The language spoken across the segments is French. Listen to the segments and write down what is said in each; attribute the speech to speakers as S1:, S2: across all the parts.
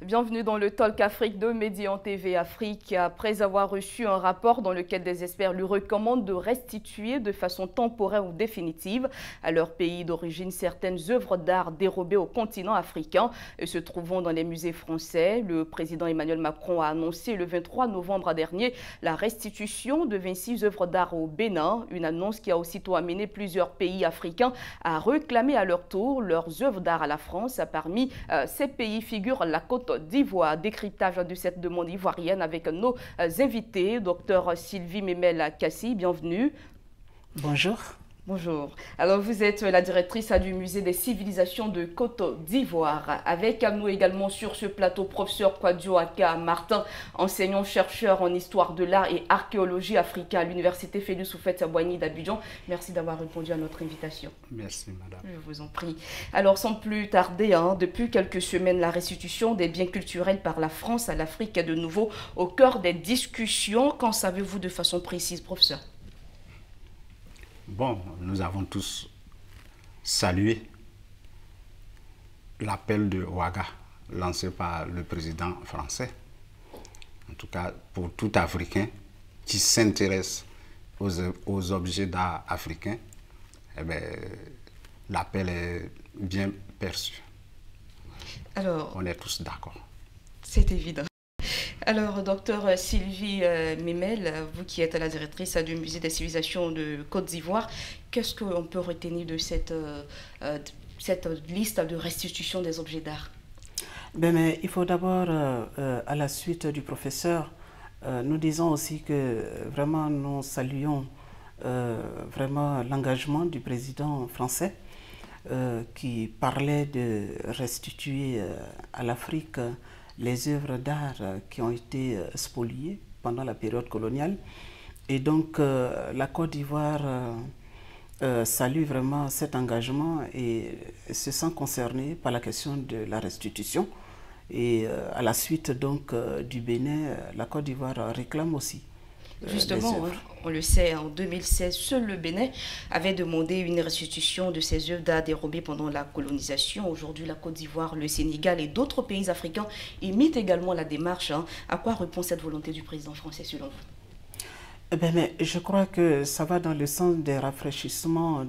S1: bienvenue dans le Talk Afrique de Médian TV Afrique. Après avoir reçu un rapport dans lequel des experts lui recommandent de restituer de façon temporaire ou définitive à leur pays d'origine certaines œuvres d'art dérobées au continent africain et se trouvant dans les musées français, le président Emmanuel Macron a annoncé le 23 novembre dernier la restitution de 26 œuvres d'art au Bénin, une annonce qui a aussitôt amené plusieurs pays africains à réclamer à leur tour leurs œuvres d'art à la France. Parmi ces pays figure la Côte d'Ivoire. Décryptage de cette demande ivoirienne avec nos invités. Docteur Sylvie Memel-Kassi, bienvenue.
S2: Bonjour.
S1: Bonjour. Alors, vous êtes la directrice du Musée des civilisations de Côte d'Ivoire. Avec nous également sur ce plateau, professeur Kouadio Aka Martin, enseignant-chercheur en histoire de l'art et archéologie africaine à l'université Félix Houphouët-Boigny d'Abidjan. Merci d'avoir répondu à notre invitation.
S2: Merci, madame.
S1: Je vous en prie. Alors, sans plus tarder, depuis quelques semaines, la restitution des biens culturels par la France à l'Afrique est de nouveau au cœur des discussions. Qu'en savez-vous de façon précise, professeur ?
S2: Bon, nous avons tous salué l'appel de Ouaga lancé par le président français. En tout cas, pour tout Africain qui s'intéresse aux objets d'art africains, eh bien, l'appel est bien perçu.
S1: Alors,
S2: on est tous d'accord.
S1: C'est évident. Alors, docteur Sylvie Memel, vous qui êtes la directrice du Musée des civilisations de Côte d'Ivoire, qu'est-ce qu'on peut retenir de cette liste de restitution des objets d'art?
S3: Mais il faut d'abord, à la suite du professeur, nous disons aussi que vraiment nous saluons vraiment l'engagement du président français qui parlait de restituer à l'Afrique les œuvres d'art qui ont été spoliées pendant la période coloniale. Et donc, la Côte d'Ivoire salue vraiment cet engagement et se sent concernée par la question de la restitution. Et à la suite donc du Bénin, la Côte d'Ivoire réclame aussi.
S1: Justement, on le sait, en 2016, seul le Bénin avait demandé une restitution de ses œuvres d'art dérobées pendant la colonisation. Aujourd'hui, la Côte d'Ivoire, le Sénégal et d'autres pays africains imitent également la démarche. À quoi répond cette volonté du président français selon vous?
S3: Mais je crois que ça va dans le sens du rafraîchissement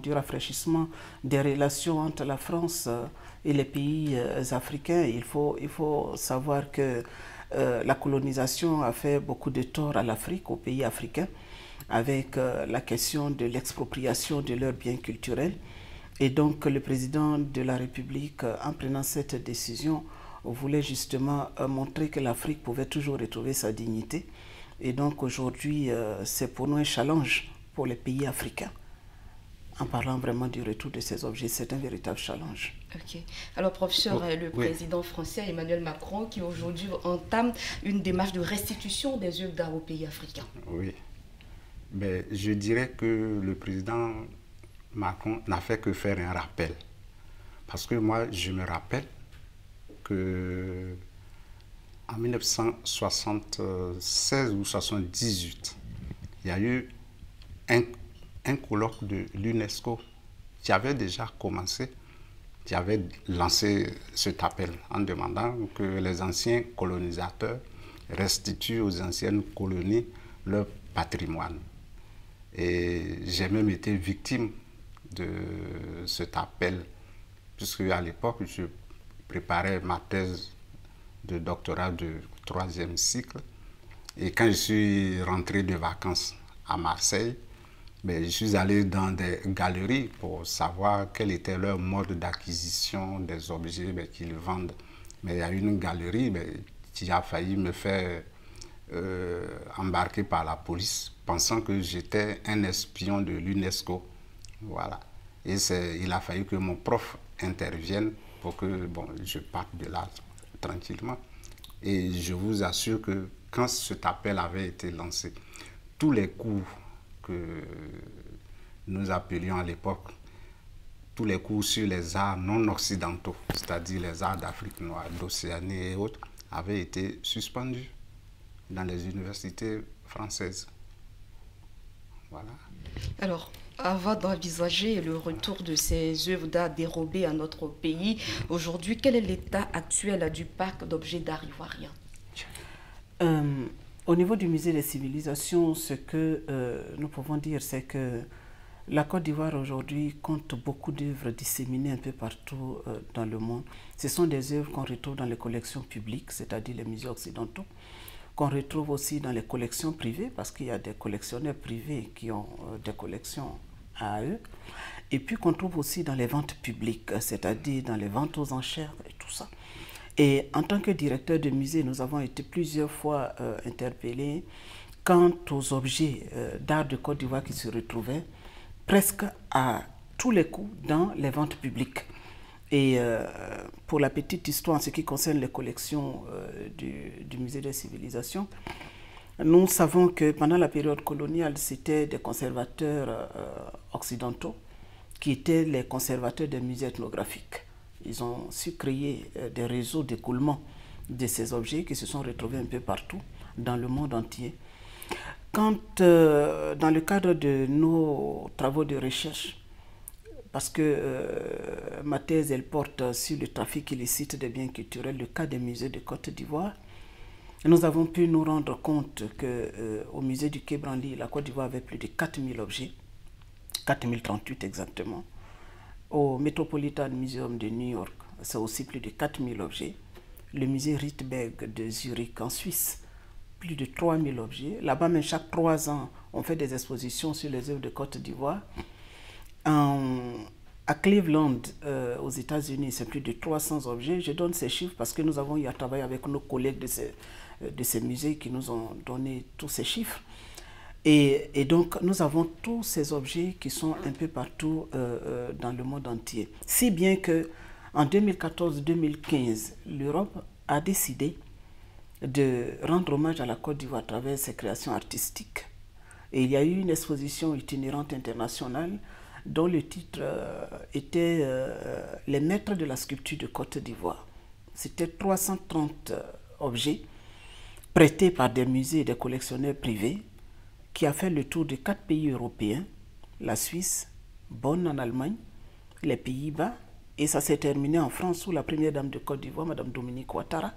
S3: des relations entre la France et les pays africains. Il faut savoir que la colonisation a fait beaucoup de tort à l'Afrique, aux pays africains, avec la question de l'expropriation de leurs biens culturels. Et donc le président de la République, en prenant cette décision, voulait justement montrer que l'Afrique pouvait toujours retrouver sa dignité. Et donc aujourd'hui, c'est pour nous un challenge pour les pays africains. En parlant vraiment du retour de ces objets, c'est un véritable challenge.
S1: Ok. Alors, professeur, le président français Emmanuel Macron qui aujourd'hui entame une démarche de restitution des œuvres d'art aux pays africains.
S2: Oui. Mais je dirais que le président Macron n'a fait que faire un rappel. Parce que moi, je me rappelle que en 1976 ou 1978, il y a eu un colloque de l'UNESCO qui avait déjà commencé, qui avait lancé cet appel en demandant que les anciens colonisateurs restituent aux anciennes colonies leur patrimoine. Et j'ai même été victime de cet appel, puisque à l'époque, je préparais ma thèse de doctorat de 3e cycle. Et quand je suis rentré de vacances à Marseille, je suis allé dans des galeries pour savoir quel était leur mode d'acquisition des objets qu'ils vendent. Mais il y a une galerie qui a failli me faire embarquer par la police, pensant que j'étais un espion de l'UNESCO. Voilà. Et il a fallu que mon prof intervienne pour que je parte de là tranquillement. Et je vous assure que quand cet appel avait été lancé, tous les cours que nous appelions à l'époque, tous les cours sur les arts non occidentaux, c'est-à-dire les arts d'Afrique noire, d'Océanie et autres, avaient été suspendus dans les universités françaises. Voilà.
S1: Alors, Avant d'envisager le retour de ces œuvres d'art dérobées à notre pays, aujourd'hui, quel est l'état actuel du parc d'objets d'art ivoirien?
S3: Au niveau du musée des civilisations, ce que nous pouvons dire, c'est que la Côte d'Ivoire aujourd'hui compte beaucoup d'œuvres disséminées un peu partout dans le monde. Ce sont des œuvres qu'on retrouve dans les collections publiques, c'est-à-dire les musées occidentaux, qu'on retrouve aussi dans les collections privées, parce qu'il y a des collectionneurs privés qui ont des collections à eux, et puis qu'on trouve aussi dans les ventes publiques, c'est-à-dire dans les ventes aux enchères et tout ça. Et en tant que directeur de musée, nous avons été plusieurs fois interpellés quant aux objets d'art de Côte d'Ivoire qui se retrouvaient presque à tous les coups dans les ventes publiques. Et pour la petite histoire, en ce qui concerne les collections du musée des civilisations, nous savons que pendant la période coloniale, c'était des conservateurs occidentaux qui étaient les conservateurs des musées ethnographiques. Ils ont su créer des réseaux d'écoulement de ces objets qui se sont retrouvés un peu partout dans le monde entier. Quand, dans le cadre de nos travaux de recherche, parce que ma thèse, elle porte sur le trafic illicite des biens culturels, le cas des musées de Côte d'Ivoire, nous avons pu nous rendre compte qu'au musée du Quai Branly, la Côte d'Ivoire avait plus de 4000 objets, 4038 exactement. Au Metropolitan Museum de New York, c'est aussi plus de 4000 objets. Le musée Rittberg de Zurich en Suisse, plus de 3000 objets. Là-bas, même chaque 3 ans, on fait des expositions sur les œuvres de Côte d'Ivoire. À Cleveland, aux États-Unis, c'est plus de 300 objets. Je donne ces chiffres parce que nous avons eu à travailler avec nos collègues de ces musées qui nous ont donné tous ces chiffres. Et donc, nous avons tous ces objets qui sont un peu partout dans le monde entier. Si bien qu'en 2014-2015, l'Europe a décidé de rendre hommage à la Côte d'Ivoire à travers ses créations artistiques. Et il y a eu une exposition itinérante internationale dont le titre était « Les maîtres de la sculpture de Côte d'Ivoire ». C'était 330 objets prêtés par des musées et des collectionneurs privés qui a fait le tour de 4 pays européens, la Suisse, Bonn en Allemagne, les Pays-Bas, et ça s'est terminé en France où la première dame de Côte d'Ivoire, Mme Dominique Ouattara,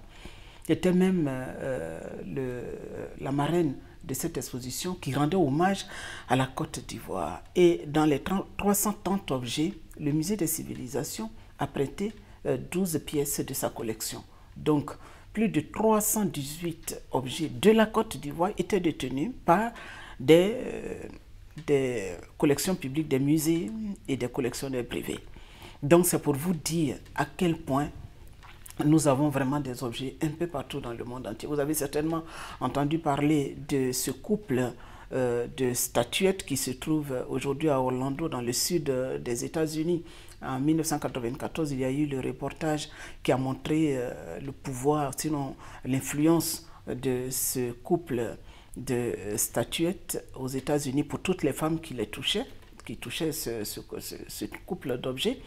S3: était même la marraine de cette exposition qui rendait hommage à la Côte d'Ivoire. Et dans les 330 objets, le musée des civilisations a prêté 12 pièces de sa collection. Donc, plus de 318 objets de la Côte d'Ivoire étaient détenus par des collections publiques, des musées et des collectionneurs privés. Donc c'est pour vous dire à quel point nous avons vraiment des objets un peu partout dans le monde entier. Vous avez certainement entendu parler de ce couple de statuettes qui se trouve aujourd'hui à Orlando, dans le sud des États-Unis. En 1994, il y a eu le reportage qui a montré le pouvoir, sinon l'influence de ce couple de statuettes aux États-Unis pour toutes les femmes qui les touchaient, qui touchaient ce couple d'objets.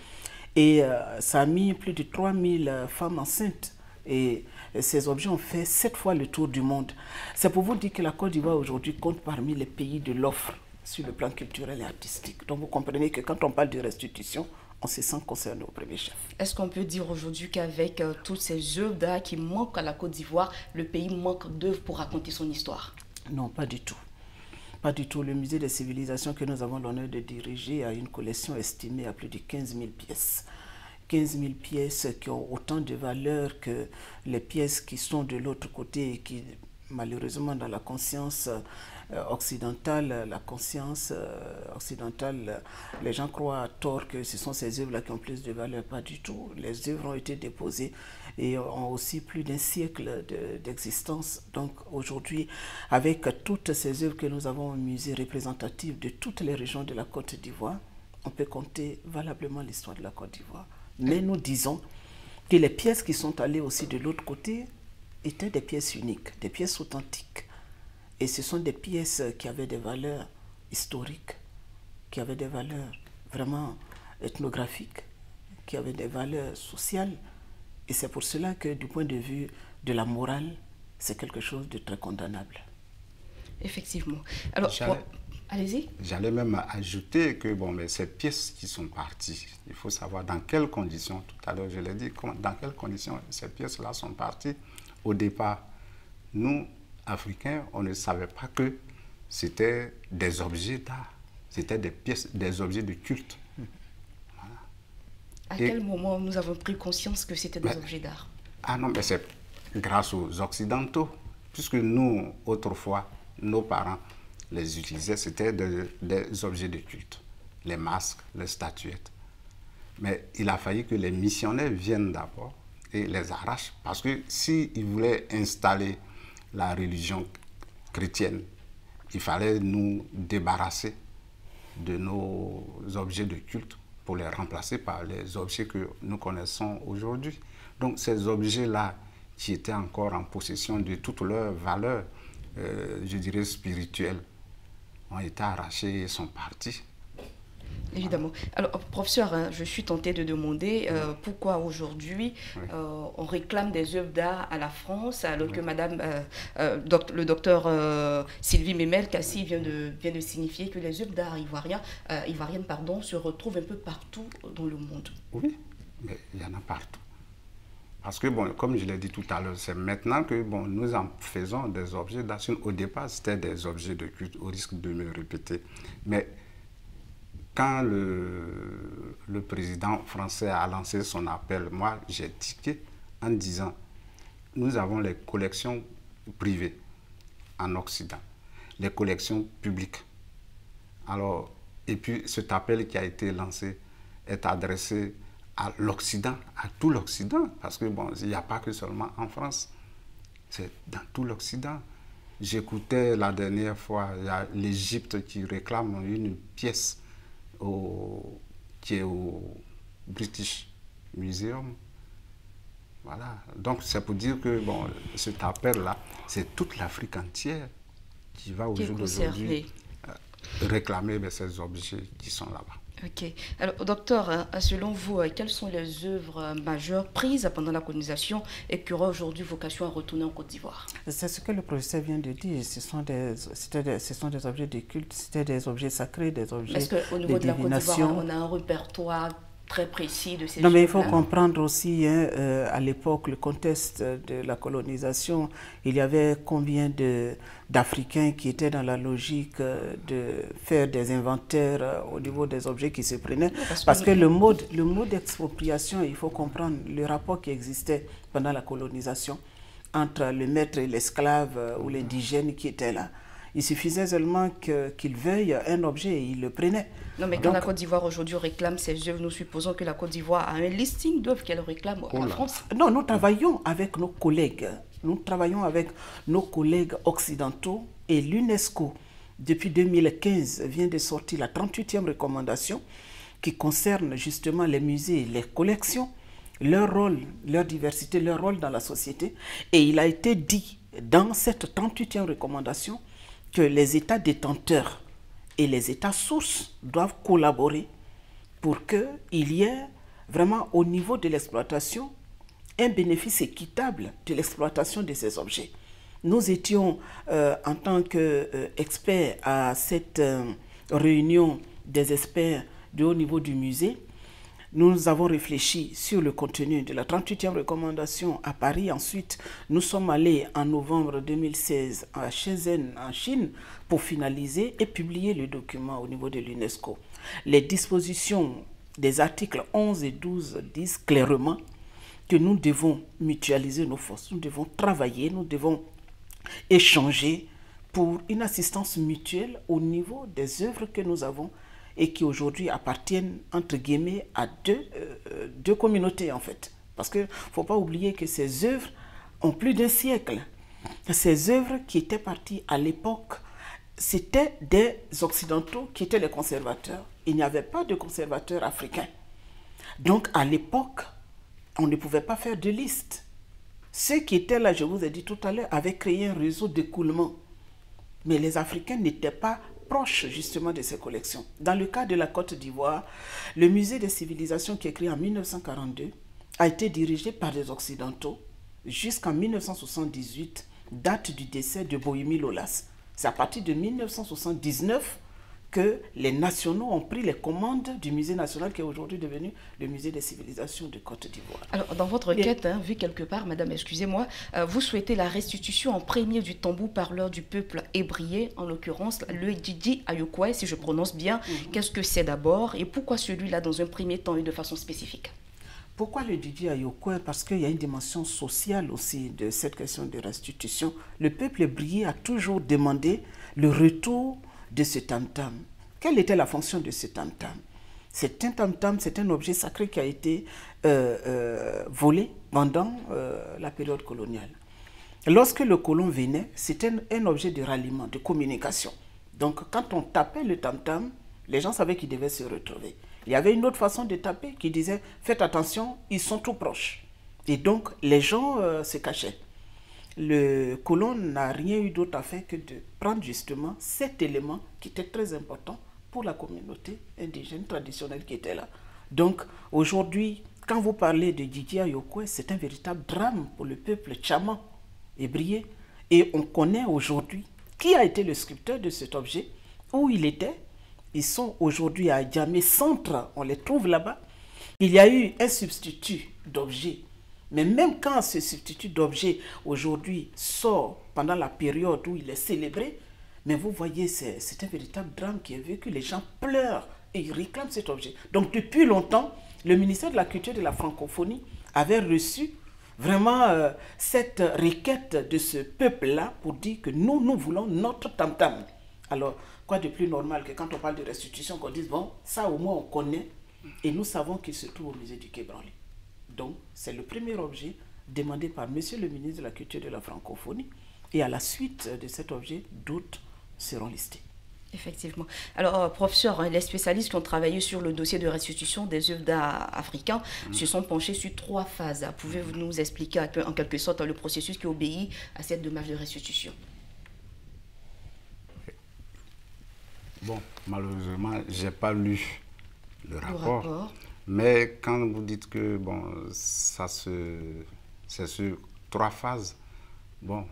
S3: Et ça a mis plus de 3000 femmes enceintes. Et ces objets ont fait 7 fois le tour du monde. C'est pour vous dire que la Côte d'Ivoire aujourd'hui compte parmi les pays de l'offre sur le plan culturel et artistique. Donc vous comprenez que quand on parle de restitution, on se sent concerné au premier chef.
S1: Est-ce qu'on peut dire aujourd'hui qu'avec toutes ces œuvres d'art qui manquent à la Côte d'Ivoire, le pays manque d'œuvres pour raconter son histoire?
S3: Non, pas du tout. Pas du tout. Le musée des civilisations que nous avons l'honneur de diriger a une collection estimée à plus de 15 000 pièces. 15 000 pièces qui ont autant de valeur que les pièces qui sont de l'autre côté et qui, malheureusement, dans la conscience occidentale, les gens croient à tort que ce sont ces œuvres-là qui ont plus de valeur. Pas du tout. Les œuvres ont été déposées et ont aussi plus d'un siècle d'existence. Donc aujourd'hui, avec toutes ces œuvres que nous avons au musée représentatif de toutes les régions de la Côte d'Ivoire, on peut compter valablement l'histoire de la Côte d'Ivoire. Mais nous disons que les pièces qui sont allées aussi de l'autre côté étaient des pièces uniques, des pièces authentiques. Et ce sont des pièces qui avaient des valeurs historiques, qui avaient des valeurs vraiment ethnographiques, qui avaient des valeurs sociales. Et c'est pour cela que du point de vue de la morale, c'est quelque chose de très condamnable.
S1: Effectivement. Alors, Allez-y.
S2: J'allais même ajouter que bon, mais ces pièces qui sont parties, il faut savoir dans quelles conditions, tout à l'heure je l'ai dit, dans quelles conditions ces pièces-là sont parties. Au départ, nous, Africains, on ne savait pas que c'était des objets d'art, c'était des pièces, des objets de culte.
S1: Voilà. À quel moment nous avons pris conscience que c'était des objets d'art?
S2: Ah non, mais c'est grâce aux Occidentaux, puisque nous, autrefois, nos parents les utilisaient, c'était des objets de culte, les masques, les statuettes. Mais il a fallu que les missionnaires viennent d'abord et les arrachent, parce que s'ils voulaient installer la religion chrétienne, il fallait nous débarrasser de nos objets de culte pour les remplacer par les objets que nous connaissons aujourd'hui. Donc ces objets-là, qui étaient encore en possession de toutes leurs valeurs, je dirais spirituelles, ont été arrachés et sont partis.
S1: Évidemment. Alors, professeur, hein, je suis tentée de demander pourquoi aujourd'hui on réclame des œuvres d'art à la France, alors que madame, le docteur Sylvie Memel-Cassi vient de signifier que les œuvres d'art ivoiriennes se retrouvent un peu partout dans le monde.
S2: Oui, mais il y en a partout. Parce que, bon, comme je l'ai dit tout à l'heure, c'est maintenant que bon, nous en faisons des objets d'art. Au départ, c'était des objets de culte, au risque de me répéter. Mais quand le président français a lancé son appel, moi, j'ai tiqué en disant, nous avons les collections privées en Occident, les collections publiques. Alors, et puis cet appel qui a été lancé est adressé à l'Occident, à tout l'Occident, parce que bon, il n'y a pas que seulement en France, c'est dans tout l'Occident. J'écoutais la dernière fois, il y a l'Égypte qui réclame une pièce qui est au British Museum. Voilà, donc c'est pour dire que bon, cet appel-là, c'est toute l'Afrique entière qui va au jour d'aujourd'hui réclamer ces objets qui sont là-bas.
S1: Ok. Alors, docteur, selon vous, quelles sont les œuvres majeures prises pendant la colonisation et qui auraient aujourd'hui vocation à retourner en Côte d'Ivoire? C'est
S3: ce que le professeur vient de dire. Ce sont des objets de culte, c'était des objets sacrés, des objets de divination. Est-ce qu'au niveau de la Côte d'Ivoire,
S1: on a un répertoire très précis de ces
S3: Non, mais il faut comprendre aussi, à l'époque, le contexte de la colonisation, il y avait combien d'Africains qui étaient dans la logique de faire des inventaires au niveau des objets qui se prenaient. Parce que le mode d'expropriation, il faut comprendre le rapport qui existait pendant la colonisation entre le maître et l'esclave ou l'indigène qui était là. Il suffisait seulement qu'il veuille un objet et il le prenait.
S1: Non, mais quand la Côte d'Ivoire aujourd'hui réclame ses œuvres, nous supposons que la Côte d'Ivoire a un listing d'œuvres qu'elle réclame en France.
S3: Non, nous travaillons avec nos collègues. Nous travaillons avec nos collègues occidentaux et l'UNESCO, depuis 2015, vient de sortir la 38e recommandation qui concerne justement les musées et les collections, leur rôle, leur diversité, leur rôle dans la société. Et il a été dit dans cette 38e recommandation que les États détenteurs et les États sources doivent collaborer pour qu'il y ait vraiment au niveau de l'exploitation un bénéfice équitable de l'exploitation de ces objets. Nous étions en tant qu'experts à cette réunion des experts de haut niveau du musée. Nous avons réfléchi sur le contenu de la 38e recommandation à Paris. Ensuite, nous sommes allés en novembre 2016 à Shenzhen, en Chine, pour finaliser et publier le document au niveau de l'UNESCO. Les dispositions des articles 11 et 12 disent clairement que nous devons mutualiser nos forces, nous devons travailler, nous devons échanger pour une assistance mutuelle au niveau des œuvres que nous avons et qui aujourd'hui appartiennent, entre guillemets, à deux communautés, en fait. Parce qu'il ne faut pas oublier que ces œuvres ont plus d'un siècle. Ces œuvres qui étaient parties à l'époque, c'était des Occidentaux qui étaient les conservateurs. Il n'y avait pas de conservateurs africains. Donc, à l'époque, on ne pouvait pas faire de liste. Ceux qui étaient là, je vous ai dit tout à l'heure, avaient créé un réseau d'écoulement. Mais les Africains n'étaient pas proche justement de ces collections. Dans le cas de la Côte d'Ivoire, le musée des civilisations qui est créé en 1942 a été dirigé par des Occidentaux jusqu'en 1978, date du décès de Bohemi Lolas. C'est à partir de 1979 que les nationaux ont pris les commandes du musée national qui est aujourd'hui devenu le musée des civilisations de Côte d'Ivoire.
S1: Alors, dans votre requête, vu quelque part, madame, excusez-moi, vous souhaitez la restitution en premier du tambour parleur du peuple ébrié, en l'occurrence le Djidji Ayokwe, si je prononce bien. Qu'est-ce que c'est d'abord et pourquoi celui-là dans un premier temps et de façon spécifique?
S3: Pourquoi le Djidji Ayokwe? Parce qu'il y a une dimension sociale aussi de cette question de restitution. Le peuple ébrié a toujours demandé le retour de ce tam-tam. Quelle était la fonction de ce tam-tam? C'est un tam-tam, c'est un objet sacré qui a été volé pendant la période coloniale. Lorsque le colon venait, c'était un objet de ralliement, de communication. Donc quand on tapait le tam-tam, les gens savaient qu'ils devaient se retrouver. Il y avait une autre façon de taper qui disait « Faites attention, ils sont tout proches ». Et donc, les gens se cachaient. Le colon n'a rien eu d'autre à faire que de prendre justement cet élément qui était très important pour la communauté indigène traditionnelle qui était là. Donc, aujourd'hui, quand vous parlez de Djidji Ayokwe, c'est un véritable drame pour le peuple tchaman ébrié. Et on connaît aujourd'hui qui a été le sculpteur de cet objet, où il était. Ils sont aujourd'hui à Djamé Centre, on les trouve là-bas. Il y a eu un substitut d'objet. Mais même quand ce substitut d'objet aujourd'hui sort pendant la période où il est célébré, mais vous voyez, c'est un véritable drame qui est vécu. Les gens pleurent et ils réclament cet objet. Donc depuis longtemps, le ministère de la Culture et de la Francophonie avait reçu vraiment cette requête de ce peuple-là pour dire que nous voulons notre tam-tam. Alors, quoi de plus normal que quand on parle de restitution, qu'on dise, bon, ça au moins on connaît, et nous savons qu'il se trouve au musée du Quai Branly. Donc, c'est le premier objet demandé par monsieur le ministre de la Culture et de la Francophonie, et à la suite de cet objet, d'autres seront listés.
S1: Effectivement. Alors, professeur, les spécialistes qui ont travaillé sur le dossier de restitution des œuvres d'art africains se sont penchés sur 3 phases. Pouvez-vous nous expliquer en quelque sorte le processus qui obéit à cette démarche de restitution?
S2: Bon, malheureusement, je n'ai pas lu le rapport. Mais quand vous dites que bon, c'est sur 3 phases, bon,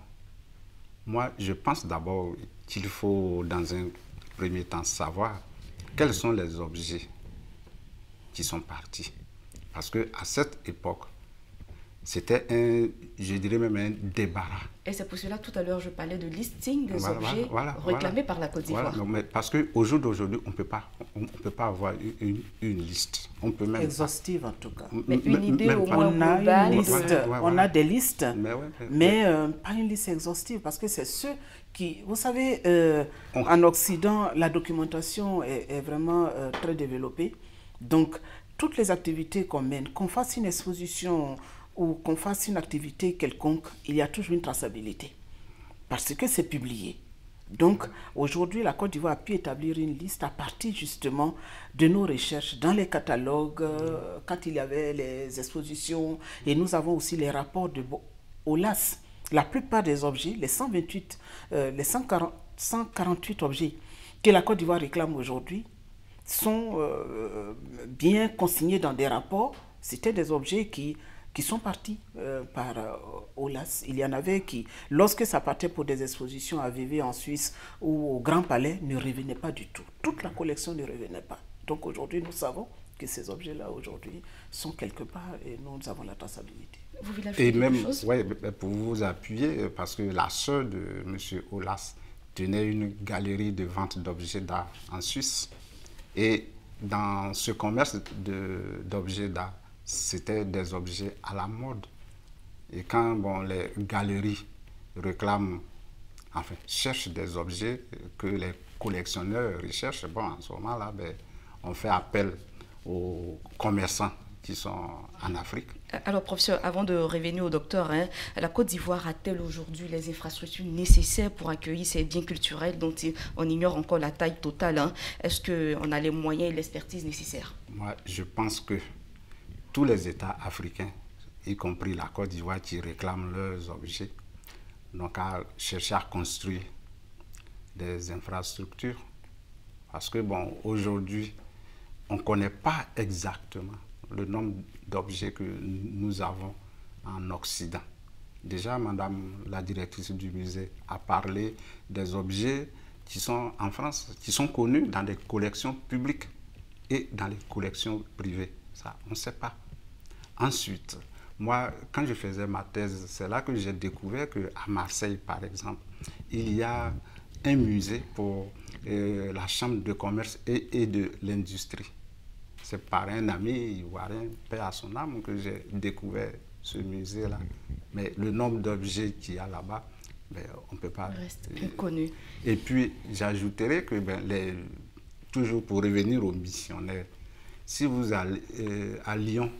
S2: moi, je pense d'abord qu'il faut, dans un premier temps, savoir quels sont les objets qui sont partis. Parce qu'à cette époque, c'était je dirais même un débarras.
S1: Et c'est pour cela, tout à l'heure, je parlais de listing des objets réclamés par la Côte d'Ivoire.
S2: Voilà, parce qu'au jour d'aujourd'hui, on ne peut pas avoir une liste. On peut même
S3: exhaustive en tout cas.
S1: Mais une idée au moins globale.
S3: On a des listes, mais pas une liste exhaustive, parce que c'est ceux qui... Vous savez, en Occident, la documentation est vraiment très développée. Donc, toutes les activités qu'on mène, qu'on fasse une exposition ou qu'on fasse une activité quelconque, il y a toujours une traçabilité, parce que c'est publié. Donc, aujourd'hui, la Côte d'Ivoire a pu établir une liste à partir justement de nos recherches dans les catalogues, quand il y avait les expositions, et nous avons aussi les rapports de OLAS. La plupart des objets, les 148 objets que la Côte d'Ivoire réclame aujourd'hui, sont bien consignés dans des rapports. C'était des objets qui sont partis par OLAS. Il y en avait qui, lorsque ça partait pour des expositions à VV en Suisse ou au Grand Palais, ne revenaient pas du tout. Toute la collection ne revenait pas. Donc aujourd'hui, nous savons que ces objets-là, aujourd'hui, sont quelque part et nous avons la traçabilité.
S1: Vous voulez ajouter quelque chose?
S2: Oui, pour vous appuyer, parce que la sœur de M. OLAS tenait une galerie de vente d'objets d'art en Suisse. Et dans ce commerce d'objets d'art, c'était des objets à la mode. Et quand bon, les galeries réclament, enfin, cherchent des objets que les collectionneurs recherchent, bon, en ce moment-là, ben, on fait appel aux commerçants qui sont en Afrique.
S1: Alors, professeur, avant de revenir au docteur, la Côte d'Ivoire a-t-elle aujourd'hui les infrastructures nécessaires pour accueillir ces biens culturels dont on ignore encore la taille totale? Est-ce qu'on a les moyens et l'expertise nécessaires?
S2: Moi, je pense que tous les États africains, y compris la Côte d'Ivoire, qui réclament leurs objets, n'ont qu'à chercher à construire des infrastructures. Parce que, bon, aujourd'hui, on ne connaît pas exactement le nombre d'objets que nous avons en Occident. Déjà, madame la directrice du musée a parlé des objets qui sont en France, qui sont connus dans des collections publiques et dans les collections privées. Ça, on ne sait pas. Ensuite, moi, quand je faisais ma thèse, c'est là que j'ai découvert qu'à Marseille, par exemple, il y a un musée pour la chambre de commerce et de l'industrie. C'est par un ami ivoirien, paix à son âme, que j'ai découvert ce musée-là. Mais le nombre d'objets qu'il y a là-bas, on ne peut pas...
S1: Reste inconnu.
S2: Et puis, j'ajouterais que, toujours pour revenir aux missionnaires, si vous allez à Lyon,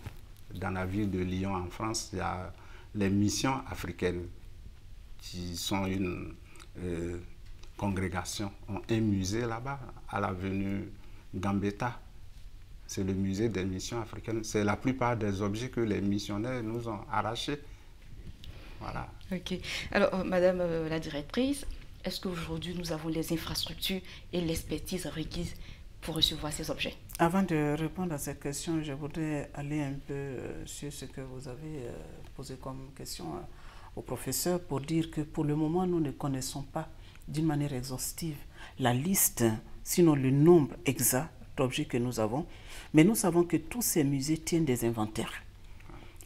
S2: dans la ville de Lyon en France, il y a les missions africaines qui sont une congrégation, ont un musée là-bas, à l'avenue Gambetta. C'est le musée des missions africaines. C'est la plupart des objets que les missionnaires nous ont arrachés. Voilà.
S1: Ok. Alors, Madame la directrice, est-ce qu'aujourd'hui nous avons les infrastructures et l'expertise requises pour recevoir ces objets?
S3: Avant de répondre à cette question, je voudrais aller un peu sur ce que vous avez posé comme question au professeur pour dire que pour le moment, nous ne connaissons pas d'une manière exhaustive la liste, sinon le nombre exact d'objets que nous avons, mais nous savons que tous ces musées tiennent des inventaires.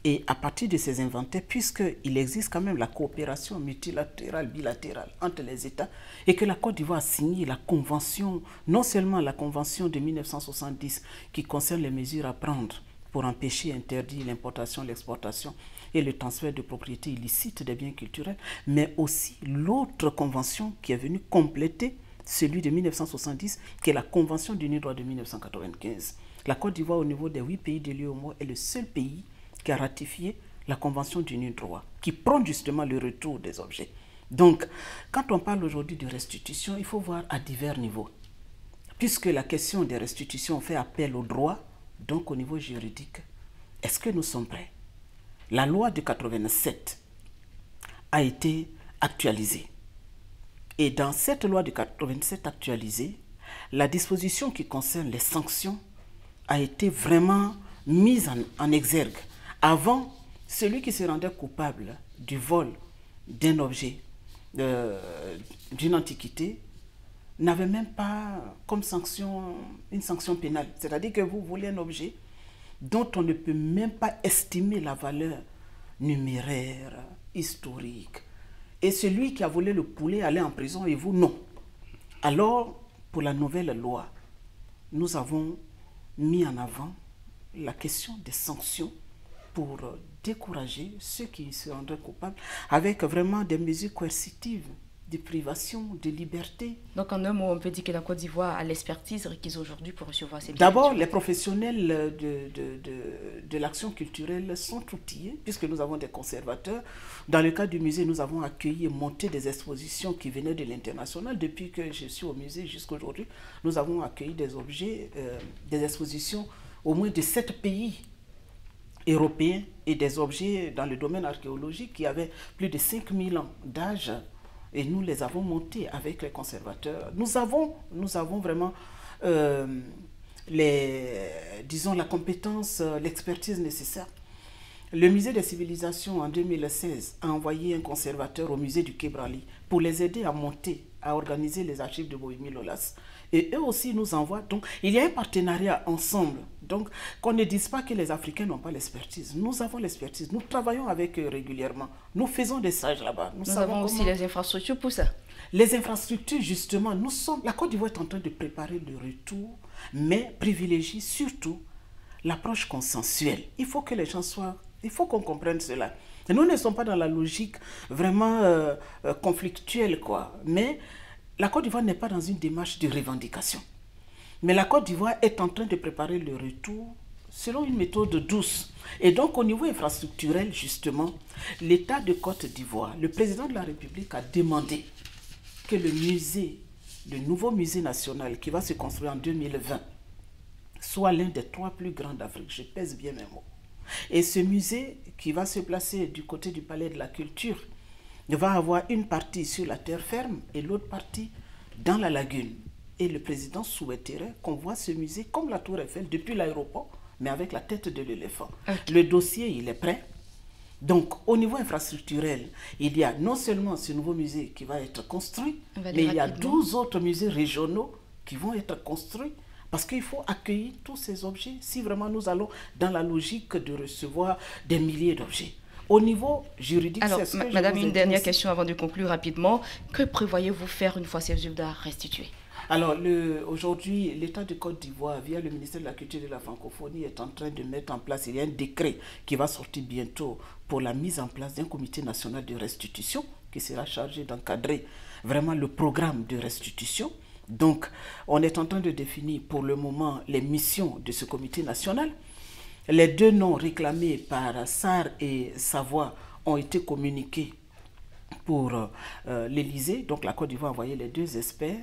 S3: Et à partir de ces inventaires, puisqu'il existe quand même la coopération multilatérale, bilatérale entre les États, et que la Côte d'Ivoire a signé la convention, non seulement la convention de 1970 qui concerne les mesures à prendre pour empêcher, interdire l'importation, l'exportation et le transfert de propriété illicite des biens culturels, mais aussi l'autre convention qui est venue compléter celui de 1970, qui est la convention du droit de 1995. La Côte d'Ivoire, au niveau des 8 pays de l'UEMOA, est le seul pays qui a ratifié la convention du droit, qui prend justement le retour des objets. Donc, quand on parle aujourd'hui de restitution, il faut voir à divers niveaux. Puisque la question des restitutions fait appel au droit, donc au niveau juridique, est-ce que nous sommes prêts? La loi de 87 a été actualisée. Et dans cette loi de 87 actualisée, la disposition qui concerne les sanctions a été vraiment mise en exergue. Avant, celui qui se rendait coupable du vol d'un objet, d'une antiquité, n'avait même pas comme sanction une sanction pénale. C'est-à-dire que vous volez un objet dont on ne peut même pas estimer la valeur numéraire, historique. Et celui qui a volé le poulet allait en prison et vous, non. Alors, pour la nouvelle loi, nous avons mis en avant la question des sanctions pour décourager ceux qui se rendraient coupables avec vraiment des mesures coercitives, de privation, de liberté.
S1: Donc en un mot, on peut dire que la Côte d'Ivoire a l'expertise requise aujourd'hui pour recevoir ces biens.
S3: D'abord, les professionnels de l'action culturelle sont outillés, puisque nous avons des conservateurs. Dans le cas du musée, nous avons accueilli et monté des expositions qui venaient de l'international. Depuis que je suis au musée jusqu'à aujourd'hui, nous avons accueilli des objets, des expositions au moins de 7 pays européens et des objets dans le domaine archéologique qui avaient plus de 5000 ans d'âge. Et nous les avons montés avec les conservateurs. Nous avons vraiment la compétence, l'expertise nécessaire. Le musée des civilisations en 2016 a envoyé un conservateur au musée du Quai Branly pour les aider à monter, à organiser les archives de Bohemie Lolas. Et eux aussi nous envoient. Donc, il y a un partenariat ensemble. Donc, qu'on ne dise pas que les Africains n'ont pas l'expertise. Nous avons l'expertise. Nous travaillons avec eux régulièrement. Nous faisons des stages là-bas.
S1: Nous avons aussi les infrastructures pour ça.
S3: Les infrastructures, justement, la Côte d'Ivoire est en train de préparer le retour, mais privilégie surtout l'approche consensuelle. Il faut que les gens il faut qu'on comprenne cela. Et nous ne sommes pas dans la logique vraiment conflictuelle, quoi. Mais la Côte d'Ivoire n'est pas dans une démarche de revendication. Mais la Côte d'Ivoire est en train de préparer le retour selon une méthode douce. Et donc, au niveau infrastructurel, justement, l'État de Côte d'Ivoire, le président de la République a demandé que le nouveau musée national qui va se construire en 2020, soit l'un des 3 plus grands d'Afrique. Je pèse bien mes mots. Et ce musée qui va se placer du côté du Palais de la Culture va avoir une partie sur la terre ferme et l'autre partie dans la lagune. Et le président souhaiterait qu'on voit ce musée comme la Tour Eiffel depuis l'aéroport, mais avec la tête de l'éléphant. Okay. Le dossier, il est prêt. Donc, au niveau infrastructurel, il y a non seulement ce nouveau musée qui va être construit, mais il y a 12 autres musées régionaux qui vont être construits. Parce qu'il faut accueillir tous ces objets si vraiment nous allons dans la logique de recevoir des milliers d'objets. Au niveau juridique,
S1: alors,
S3: c'est ce que
S1: madame, une dernière question avant de conclure rapidement. Que prévoyez-vous faire une fois ces œuvres d'art restituées?
S3: Alors, aujourd'hui, l'État de Côte d'Ivoire, via le ministère de la Culture et de la Francophonie, est en train de mettre en place, il y a un décret qui va sortir bientôt pour la mise en place d'un comité national de restitution qui sera chargé d'encadrer vraiment le programme de restitution. Donc, on est en train de définir pour le moment les missions de ce comité national. Les deux noms réclamés par SAR et Savoie ont été communiqués pour l'Élysée. Donc, la Côte d'Ivoire a envoyé les 2 experts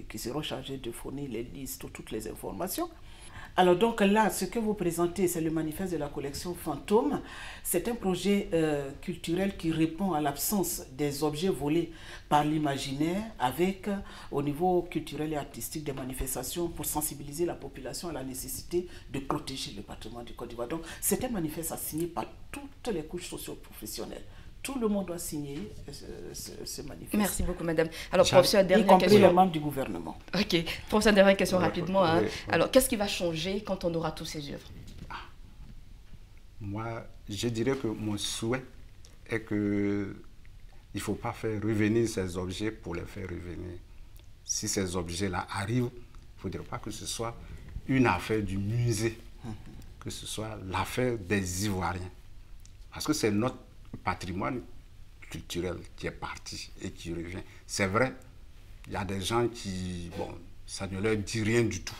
S3: qui seront chargés de fournir les listes, toutes les informations. Alors donc là, ce que vous présentez, c'est le manifeste de la collection Fantôme. C'est un projet culturel qui répond à l'absence des objets volés par l'imaginaire avec, au niveau culturel et artistique, des manifestations pour sensibiliser la population à la nécessité de protéger le patrimoine du Côte d'Ivoire. Donc c'est un manifeste assigné par toutes les couches socio-professionnelles. Tout le monde doit signer ce manifeste.
S1: Merci beaucoup, madame. Alors, professeur, dernière question.
S3: Y compris les membres du gouvernement.
S1: Ok. Professeur, dernière question rapidement. Hein. Alors, qu'est-ce qui va changer quand on aura tous ces œuvres?
S2: Moi, je dirais que mon souhait est que il ne faut pas faire revenir ces objets pour les faire revenir. Si ces objets-là arrivent, il ne faudrait pas que ce soit une affaire du musée, que ce soit l'affaire des Ivoiriens. Parce que c'est notre patrimoine culturel qui est parti et qui revient. C'est vrai, il y a des gens qui, bon, ça ne leur dit rien du tout.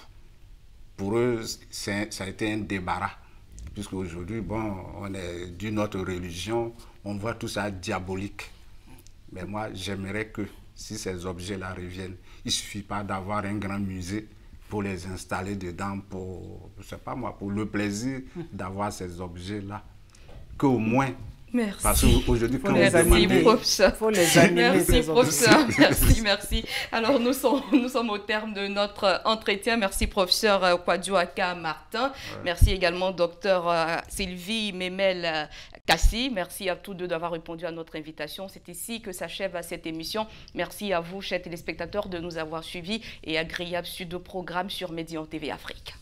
S2: Pour eux, ça a été un débarras. Puisque aujourd'hui, bon, on est d'une autre religion, on voit tout ça diabolique. Mais moi, j'aimerais que si ces objets-là reviennent, il ne suffit pas d'avoir un grand musée pour les installer dedans, pour, je sais pas moi, pour le plaisir d'avoir ces objets-là. Qu'au moins,
S1: merci.
S2: Parce qu'aujourd'hui, quand
S1: merci, professeur.
S3: Il faut les animer.
S1: Merci, professeur. Merci, merci. Alors, nous sommes au terme de notre entretien. Merci, professeur Kwadjoaka Martin. Ouais. Merci également, docteur Sylvie Memel Kassi. Merci à tous deux d'avoir répondu à notre invitation. C'est ici que s'achève cette émission. Merci à vous, chers téléspectateurs, de nous avoir suivis et agréable suite de programme sur Médian TV Afrique.